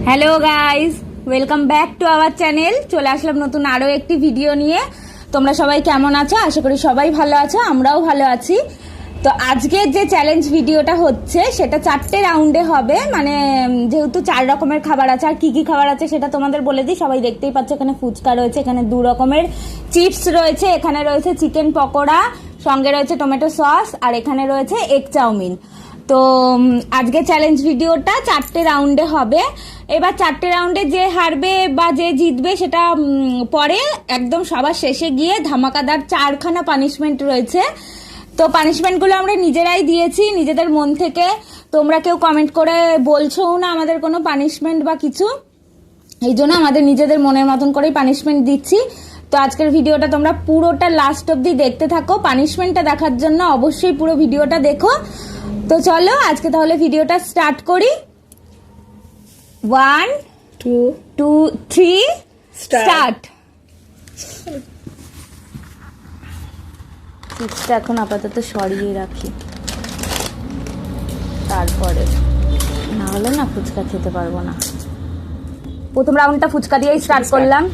Hello guys, welcome back to our channel. চলে আসলাম নতুন আরও একটি ভিডিও নিয়ে। তোমরা সবাই কেমন আছো? আশা করি সবাই ভালো আছো, আমরাও ভালো আছি। তো আজকের যে চ্যালেঞ্জ ভিডিওটা হচ্ছে সেটা 4টে রাউন্ডে হবে। মানে যেহেতু 4 রকমের খাবার আছে, আর কি কি খাবার আছে সেটা তোমাদের বলে দিই। সবাই দেখতেই পাচ্ছ, এখানে ফুচকা রয়েছে, এখানে 2 রকমের চিপস রয়েছে, এখানে রয়েছে চিকেন পকোড়া, সঙ্গে রয়েছে টমেটো সস, আর এখানে রয়েছে এগ চাউমিন। তো আজকে চ্যালেঞ্জ ভিডিওটা 4টে রাউন্ডে হবে। এবার 4টে রাউন্ডে যে হারবে বা যে জিতবে সেটা পরে একদম সবার শেষে গিয়ে ধামাকাদার 4খানা পানিশমেন্ট রয়েছে। তো পানিশমেন্টগুলো আমরা নিজেরাই দিয়েছি নিজেদের মন থেকে। তোমরা কেউ কমেন্ট করে বলছোও না আমাদের কোনো পানিশমেন্ট বা কিছু, এই জন্য আমাদের নিজেদের মনের মতন করেই পানিশমেন্ট দিচ্ছি। তো আজকের ভিডিওটা তোমরা পুরোটা লাস্ট অবধি দেখতে থাকো। পানিশমেন্টটা দেখার জন্য অবশ্যই পুরো ভিডিওটা দেখো। তো চলো আজকে তাহলে ভিডিওটা স্টার্ট করি। 1 2 3 স্টার্ট। চিপসটা এখন আপাতত সরিয়ে রাখি, তারপরে না হলে না ফুচকা খেতে পারবো না। প্রথম রাউন্ডটা ফুচকা দিয়েই স্টার্ট করলাম।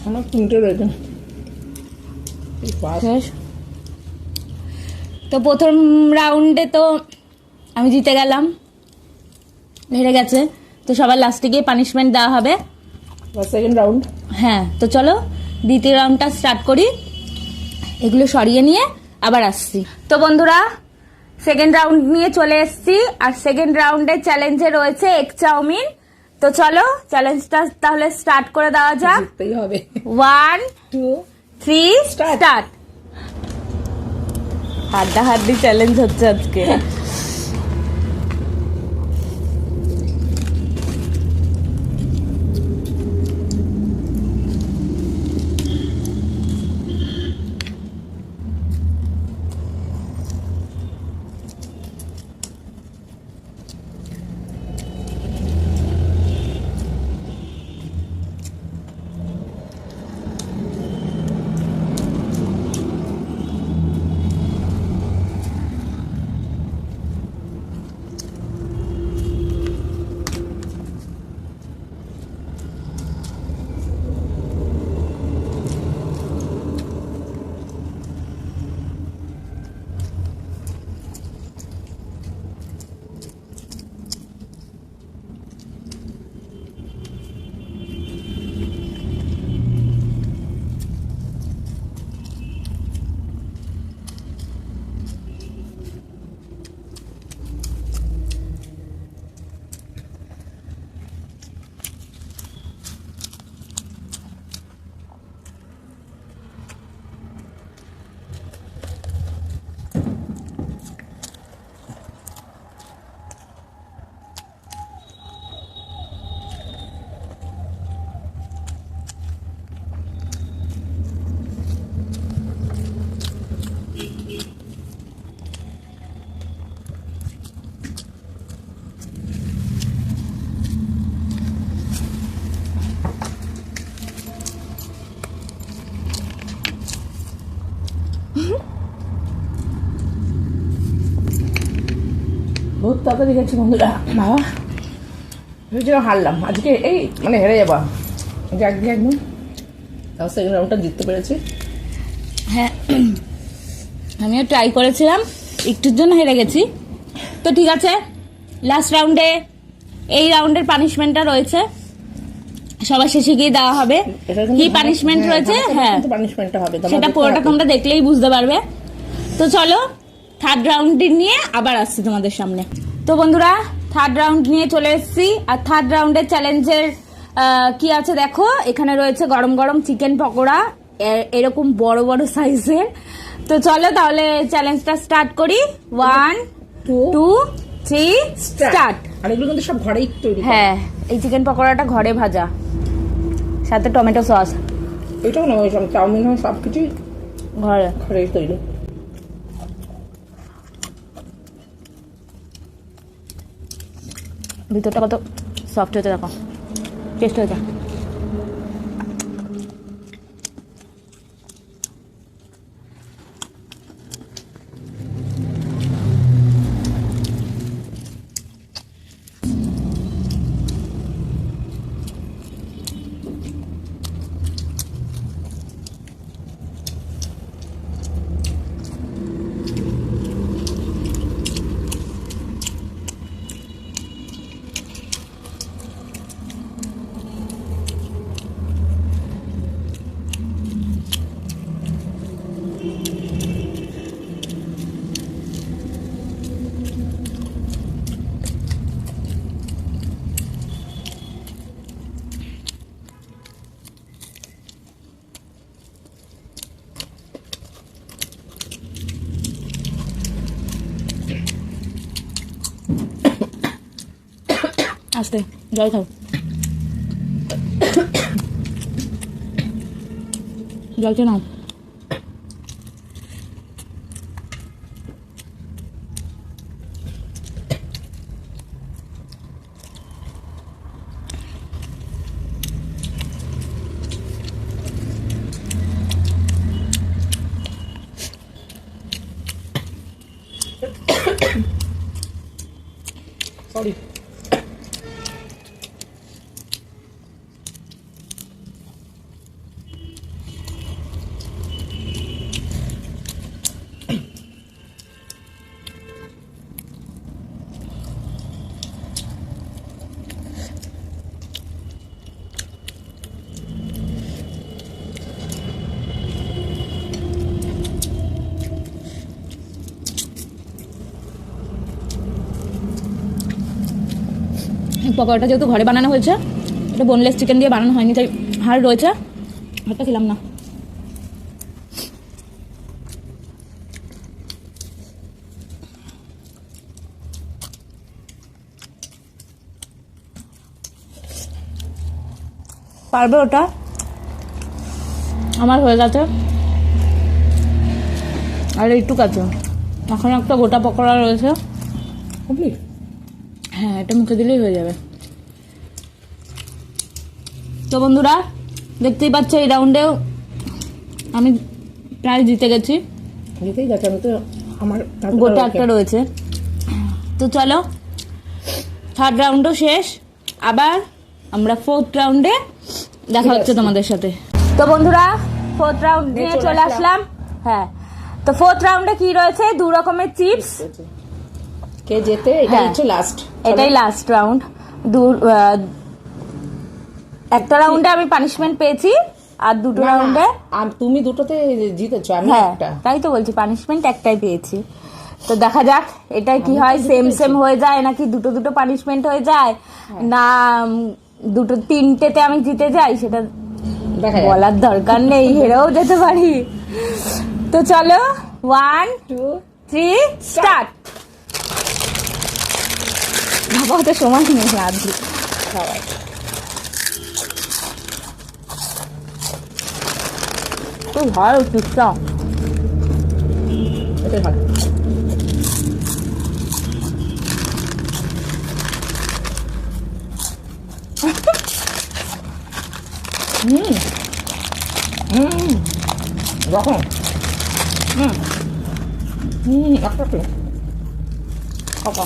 আমার 3টে রয়েছে। তো প্রথম রাউন্ডে তো আমি জিতে গেলাম, হেরে গেছে। তো সবার লাস্টে গিয়ে পানিশমেন্ট দেওয়া হবে। Second round. হ্যাঁ, তো চলো দ্বিতীয় রাউন্ডটা স্টার্ট করি। এগুলো সরিয়ে নিয়ে আবার আসছি। তো বন্ধুরা, সেকেন্ড রাউন্ড নিয়ে চলে এসছি। আর সেকেন্ড রাউন্ডের চ্যালেঞ্জে রয়েছে এগ চাউমিন। তো চলো চ্যালেঞ্জটা তাহলে স্টার্ট করে দেওয়া যাক। জিততেই হবে। 1 2 3 স্টার্ট। হাড্ডাহাড্ডি চ্যালেঞ্জ হচ্ছে আজকে। বহুত তাড়াতাড়ি গেছি বন্ধুরা। বাবা ভেবেছিলাম হারলাম আজকে, এই মানে হেরে যাবা আজকে একদম। তাও সেকেন্ড রাউন্ডটা জিততে পেরেছি। হ্যাঁ আমিও ট্রাই করেছিলাম, একটুর জন্য হেরে গেছি। তো ঠিক আছে, লাস্ট রাউন্ডে এই রাউন্ডের পানিশমেন্টটা রয়েছে, সবার শেষে গিয়ে দেওয়া হবে। কি পানিশমেন্ট রয়েছে হ্যাঁ পানিশমেন্টটা হবে, সেটা পুরোটা তোমরা দেখলেই বুঝতে পারবে। তো চলো থার্ড রাউন্ড নিয়ে আবার আসছি তোমাদের সামনে। তো বন্ধুরা থার্ড রাউন্ড নিয়ে চলে এসেছি, আর থার্ড রাউন্ডের চ্যালেঞ্জের কি আছে দেখো, এখানে রয়েছে গরম গরম চিকেন পকোড়া, এরকম বড় বড় সাইজের। তো চলো তাহলে চ্যালেঞ্জটা স্টার্ট করি। 1 2 3 স্টার্ট। আর এগুলো কিন্তু সব ঘরেই তৈরি। হ্যাঁ এই চিকেন পকোড়াটা ঘরে ভাজা, সাথে টমেটো সস। এটাও না, সব চাউমিন হয় সব কিছুই ঘরে ঘরেই তৈরি। ভিতরটা কত সফট হয়েছে দেখো, টেস্ট হয়েছে। আস্তে জল খাও, জলটা নাও। সরি। পকোড়াটা যেহেতু ঘরে বানানো হয়েছে, এটা বোনলেস চিকেন দিয়ে বানানো হয়নি, তাই হাড় রয়েছে, হাড়টা খেলাম না। পারবে ওটা? আমার হয়ে গেছে, আর এইটুক আছে, এখন একটা গোটা পকোড়া রয়েছে। কমপ্লিট? হ্যাঁ এটা মুখে দিলেই হয়ে যাবে। তো বন্ধুরা দেখতেই পাচ্ছ এই রাউন্ডেও আমি প্রায় জিতে গেছি, জিতেই গেছে। আমি তো আমার গোটা একটা রয়েছে। তো চলো থার্ড রাউন্ডও শেষ, আবার আমরা ফোর্থ রাউন্ডে দেখা হচ্ছে তোমাদের সাথে। তো বন্ধুরা ফোর্থ রাউন্ড নিয়ে চলে আসলাম। হ্যাঁ তো ফোর্থ রাউন্ডে কি রয়েছে, 2 রকমের চিপস। কে যেতে? এটা হচ্ছে লাস্ট, এটাই লাস্ট রাউন্ড। একটা রাউন্ডে আমি পানিশমেন্ট পেয়েছি, আর দুটো রাউন্ডে আর তুমি দুটোতে জিতেছো, আমি হ্যাঁ একটা। তাই তো বলছি পানিশমেন্ট একটাই পেয়েছি। তো দেখা যাক এটাই কি হয়, সেম সেম হয়ে যায় নাকি দুটো দুটো পানিশমেন্ট হয়ে যায়, না দুটো তিনটেতে আমি জিতে যাই, সেটা বলার দরকার নেই, হেরেও যেতে পারি। তো চলো 1 2 3 স্টার্ট। বাবা তো সময় নেই আজকে খাওয়ার। তো ভালো চিপসটা, এটাই ভালো। রকম একটা তো খাবা।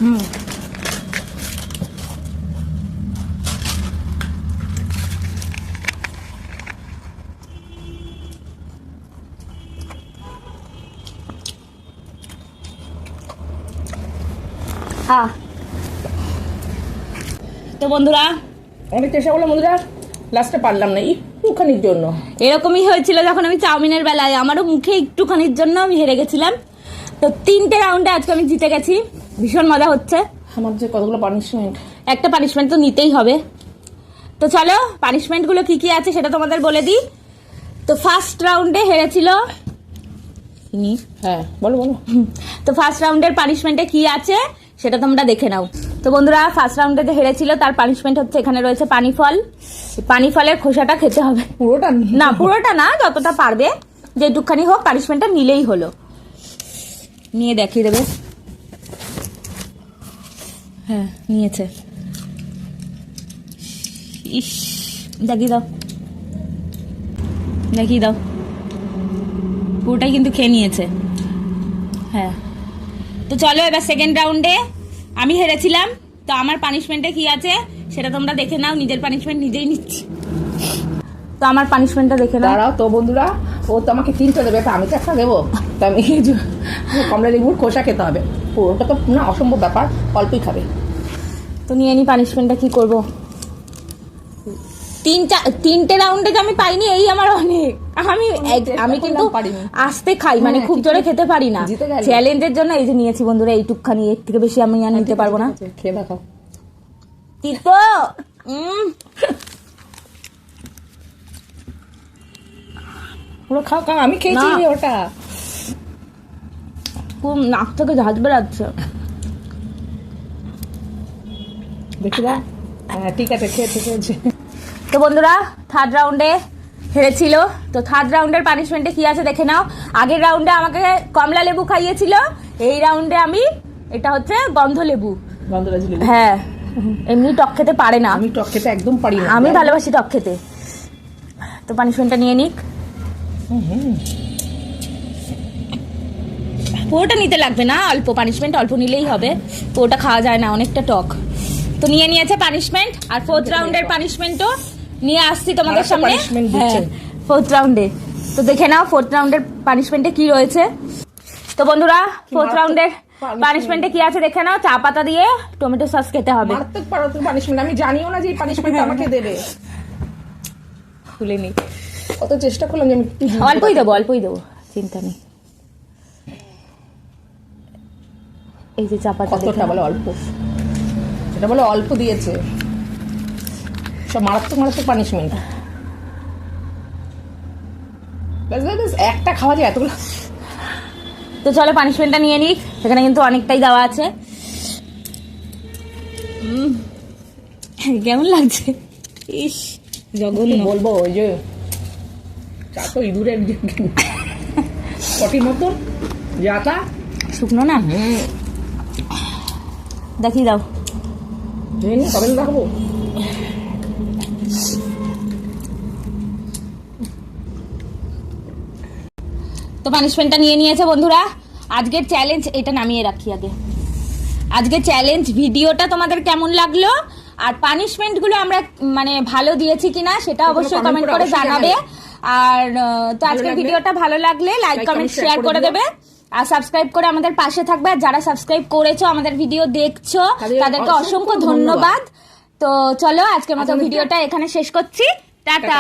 হুম। হ্যাঁ তো বন্ধুরা অনেক চেষ্টা করলাম বন্ধুরা, লাস্টে পারলাম না একটুখানির জন্য। এরকমই হয়েছিল যখন আমি চাউমিনের বেলায়, আমারও মুখে একটুখানির জন্য আমি হেরে গেছিলাম। তো 3টে রাউন্ডে আজকে আমি জিতে গেছি, ভীষণ মজা হচ্ছে। আমার যে কতগুলো পানিশমেন্ট, একটা পানিশমেন্ট তো নিতেই হবে। তো চলো পানিশমেন্টগুলো কি কি আছে সেটা তোমাদের বলে দিই। তো ফার্স্ট রাউন্ডে হেরেছিল ইনি। হ্যাঁ বলো বলো। তো ফার্স্ট রাউন্ডের পানিশমেন্টে কি আছে সেটা তোমরা দেখে নাও। তো বন্ধুরা ফার্স্ট রাউন্ডে যে হেরেছিল তার পানিশমেন্ট হচ্ছে, এখানে রয়েছে পানি ফল। পানি ফলের খোসাটা খেতে হবে। পুরোটা না পুরোটা না, যতটা পারবে, যেটুকখানি হোক পানিশমেন্টটা নিলেই হলো। নিয়ে দেখিয়ে দেবে। হ্যাঁ নিয়েছে। ইস, দেখিয়ে দাও দেখিয়ে দাও, পুরোটাই কিন্তু খেয়ে নিয়েছে। হ্যাঁ তো চলো এবার সেকেন্ড রাউন্ডে আমি হেরেছিলাম। তো আমার পানিশমেন্টে কি আছে সেটা তোমরা দেখে নাও। নিজের পানিশমেন্ট নিজেই নিচ্ছি। তো আমার পানিশমেন্টটা দেখে নাও। দাঁড়াও তো বন্ধুরা, ও তো আমাকে 3টা দেবে, তা আমি তো একটা দেবো। তো আমি কমলা লেবুর খোসা খেতে হবে, পুরোটা তো না অসম্ভব ব্যাপার, অল্পই খাবে। তো নিয়ে নি পানিশমেন্টটা, কি করব। 3টে রাউন্ডে যে আমি পাইনি এই আমার অনেক। আমি কিন্তু পারিনি। আস্তে খাই, মানে খুব জোরে খেতে পারি না। জিতে গেলে। চ্যালেঞ্জের জন্য এই যে নিয়েছি বন্ধুরা এইটুকখানি, এর থেকে বেশি আমি আর নিতে পারবো না। খেয়ে দেখাও। তিতো পুরো খাও খাও, আমি খেয়েছি না। ওটা। খুব নাক থেকে ঝাঁজ বেড়াচ্ছে। দেখি না, হ্যাঁ ঠিক আছে, খেয়েছে। তো বন্ধুরা থার্ড রাউন্ডে হেরেছিল। তো থার্ড রাউন্ডের পানিশমেন্টে কি আছে দেখে নাও। আগের রাউন্ডে আমাকে কমলা লেবু খাইয়েছিল, এই রাউন্ডে আমি এটা হচ্ছে গন্ধ লেবু। গন্ধরাজ লেবু। হ্যাঁ এমনি টক খেতে পারে না, আমি টক খেতে একদম পারি না। আমি ভালোবাসি টক খেতে। তো পানিশমেন্টটা নিয়ে নিক। পুরোটা নিতে লাগবে না, অল্প পানিশমেন্ট অল্প নিলেই হবে, পুরোটা খাওয়া যায় না, অনেকটা টক। তো নিয়ে নিয়েছে পানিশমেন্ট। আর ফোর্থ রাউন্ডের পানিশমেন্টও নিয়ে আসছি তোমাদের আরেকটা সামনে। punishment হ্যাঁ দিচ্ছেন। ফোর্থ রাউন্ডে তো দেখে নাও ফোর্থ রাউন্ডের পানিশমেন্টে কি রয়েছে। তো বন্ধুরা ফোর্থ রাউন্ডের পানিশমেন্টে কি আছে দেখে নাও। চা পাতা দিয়ে টমেটো সস খেতে হবে। মারাত্মক পানিশমেন্ট, আমি জানিও না যে এই পানিশমেন্ট আমাকে দেবে। খুলে নি, কত চেষ্টা করলাম যে আমি একটু অল্পই দেবো, চিন্তা নেই। এই যে চা পাতা দেখে কতটা নাও। বলে অল্প, এটা বলে অল্প দিয়েছে। সব মারাত্মক পানিশমেন্ট। একটা খাওয়া যায় এতগুলো। তো চলো পানিশমেন্টটা নিয়ে নিক, সেখানে কিন্তু অনেকটাই দেওয়া আছে। কেমন লাগছে? ইস জঘন্য। বলবো ওই যে চা তো ইঁদুরের পটির মতন যে আটা, শুকনো না, দেখিয়ে দাও। কবে রাখবো। তো পানিশমেন্টটা নিয়ে নিয়েছে বন্ধুরা। আজকের চ্যালেঞ্জ এটা নামিয়ে রাখি আগে। আজকে চ্যালেঞ্জ ভিডিওটা তোমাদের কেমন লাগলো, আর পানিশমেন্টগুলো আমরা মানে ভালো দিয়েছি কিনা সেটা অবশ্যই কমেন্ট করে জানাবে। আর তো আজকের ভিডিওটা ভালো লাগলে লাইক কমেন্ট শেয়ার করে দেবে, আর সাবস্ক্রাইব করে আমাদের পাশে থাকবে। আর যারা সাবস্ক্রাইব করেছো আমাদের ভিডিও দেখছো তাদেরকে অসংখ্য ধন্যবাদ। তো চলো আজকের মতো ভিডিওটা এখানে শেষ করছি, টাটা।